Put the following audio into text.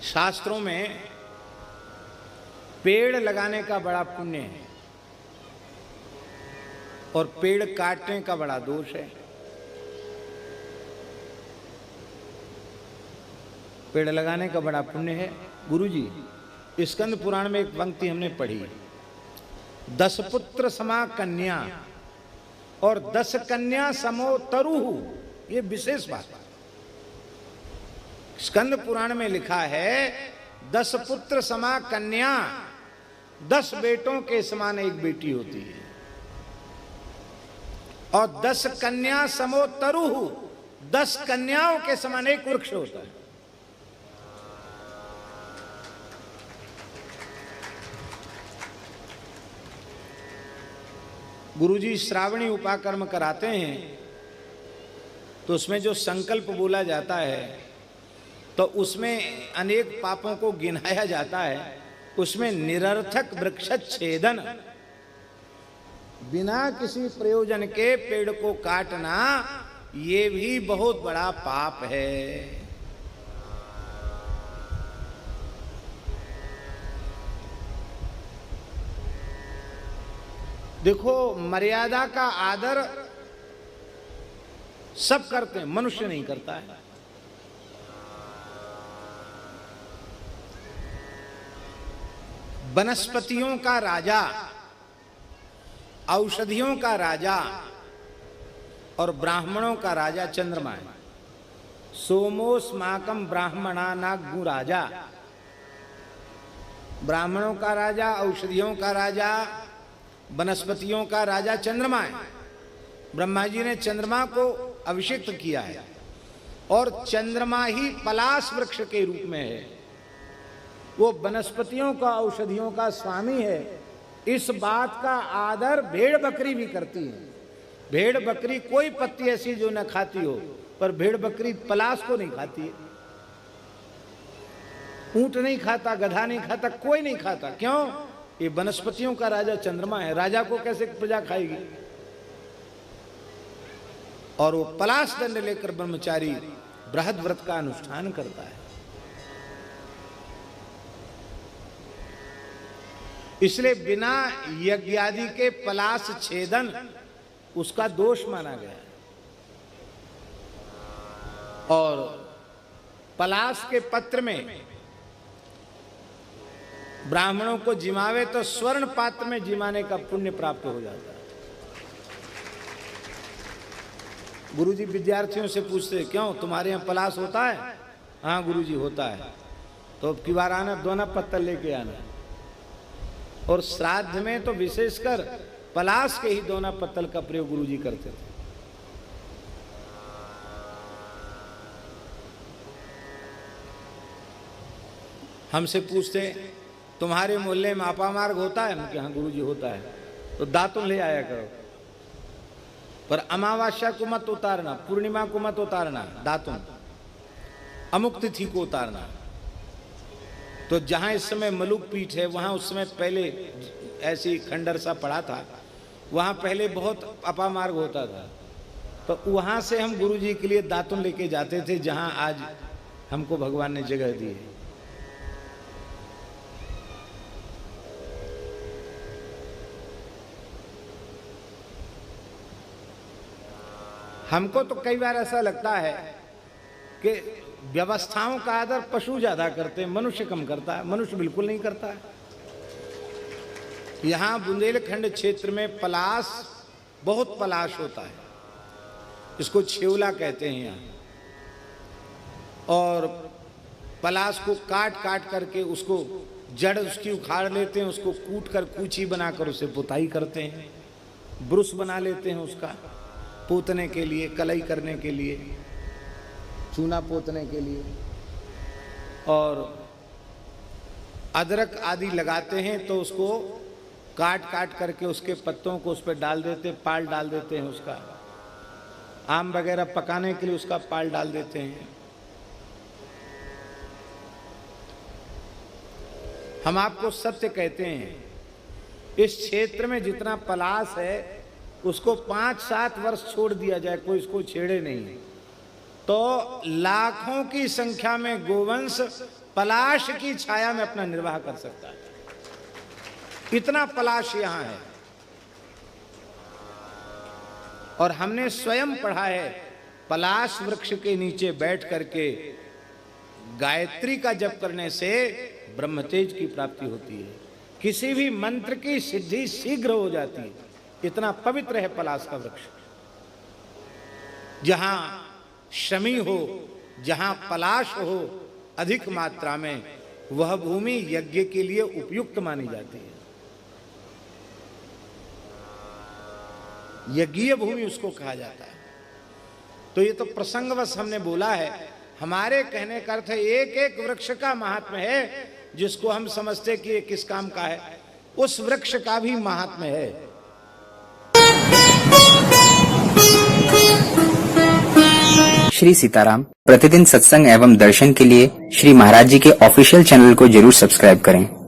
शास्त्रों में पेड़ लगाने का बड़ा पुण्य है और पेड़ काटने का बड़ा दोष है। पेड़ लगाने का बड़ा पुण्य है। गुरुजी, स्कंद पुराण में एक पंक्ति हमने पढ़ी, 10 पुत्र समा कन्या और 10 कन्या समो तरुहु, ये विशेष बात है। स्कंद पुराण में लिखा है 10 पुत्र समा कन्या, 10 बेटों के समान एक बेटी होती है, और 10 कन्या समो तरुहु, 10 कन्याओं के समान एक वृक्ष होता है। गुरुजी श्रावणी उपाकर्म कराते हैं तो उसमें जो संकल्प बोला जाता है तो उसमें अनेक पापों को गिनाया जाता है। उसमें निरर्थक वृक्षच्छेदन, बिना किसी प्रयोजन के पेड़ को काटना, ये भी बहुत बड़ा पाप है। देखो, मर्यादा का आदर सब करते हैं, मनुष्य नहीं करता है। वनस्पतियों का राजा, औषधियों का राजा और ब्राह्मणों का राजा चंद्रमा है। सोमोस्माकम ब्राह्मणा नागु राजा, ब्राह्मणों का राजा, औषधियों का राजा, वनस्पतियों का राजा चंद्रमा है। ब्रह्मा जी ने चंद्रमा को अभिषिक्त किया है और चंद्रमा ही पलाश वृक्ष के रूप में है। वो वनस्पतियों का, औषधियों का स्वामी है। इस बात का आदर भेड़ बकरी भी करती है। भेड़ बकरी कोई पत्ती ऐसी जो न खाती हो, पर भेड़ बकरी पलाश को नहीं खाती है। ऊंट नहीं खाता, गधा नहीं खाता, कोई नहीं खाता। क्यों? ये वनस्पतियों का राजा चंद्रमा है। राजा को कैसे प्रजा खाएगी? और वो पलाश दंड लेकर ब्रह्मचारी बृहद व्रत का अनुष्ठान करता है। इसलिए बिना यज्ञ आदि के पलाश छेदन उसका दोष माना गया। और पलाश के पत्र में ब्राह्मणों को जिमावे तो स्वर्ण पात्र में जिमाने का पुण्य प्राप्त हो जाता है। गुरुजी विद्यार्थियों से पूछते, क्यों तुम्हारे यहाँ पलाश होता है? हाँ गुरुजी होता है। तो अब की बार आना, दोना पत्तल लेके आना। और श्राद्ध में तो विशेषकर पलाश के ही दोना पत्तल का प्रयोग गुरुजी करते थे। हमसे पूछते, तुम्हारे मोहल्ले में अपामार्ग होता है? हाँ गुरुजी होता है। तो दातुन ले आया करो, पर अमावस्या को मत उतारना, पूर्णिमा को मत उतारना दातुन, अमुक तिथि को उतारना। तो जहां इस समय मलुक पीठ है, वहां उस समय पहले ऐसी खंडर सा पड़ा था, वहां पहले बहुत अपामार्ग होता था। तो वहां से हम गुरुजी के लिए दातुन लेके जाते थे, जहां आज हमको भगवान ने जगह दी है। हमको तो कई बार ऐसा लगता है कि व्यवस्थाओं का आदर पशु ज्यादा करते हैं, मनुष्य कम करता है। मनुष्य बिल्कुल नहीं करता है। यहां बुंदेलखंड क्षेत्र में पलाश, बहुत पलाश होता है, इसको छेवला कहते हैं यहाँ। और पलाश को काट काट करके उसको जड़ उसकी उखाड़ लेते हैं, उसको कूट कर कूची बनाकर उसे पुताई करते हैं, ब्रुश बना लेते हैं उसका पोतने के लिए, कलई करने के लिए, चूना पोतने के लिए। और अदरक आदि लगाते हैं तो उसको काट काट करके उसके पत्तों को उस पर डाल देते, पाल डाल देते हैं उसका। आम वगैरह पकाने के लिए उसका पाल डाल देते हैं। हम आपको सत्य कहते हैं, इस क्षेत्र में जितना पलाश है उसको 5-7 वर्ष छोड़ दिया जाए, कोई इसको छेड़े नहीं, तो लाखों की संख्या में गोवंश पलाश की छाया में अपना निर्वाह कर सकता है। इतना पलाश यहां है। और हमने स्वयं पढ़ा है, पलाश वृक्ष के नीचे बैठ करके गायत्री का जप करने से ब्रह्मतेज की प्राप्ति होती है, किसी भी मंत्र की सिद्धि शीघ्र हो जाती है। इतना पवित्र है पलाश का वृक्ष। जहां शमी हो, जहां पलाश हो अधिक मात्रा में, वह भूमि यज्ञ के लिए उपयुक्त मानी जाती है। यज्ञीय भूमि उसको कहा जाता है। तो ये तो प्रसंगवश हमने बोला है। हमारे कहने का अर्थ है एक एक वृक्ष का महात्म्य है, जिसको हम समझते कि ये किस काम का है, उस वृक्ष का भी महात्म्य है। श्री सीताराम प्रतिदिन सत्संग एवं दर्शन के लिए श्री महाराज जी के ऑफिशियल चैनल को जरूर सब्सक्राइब करें।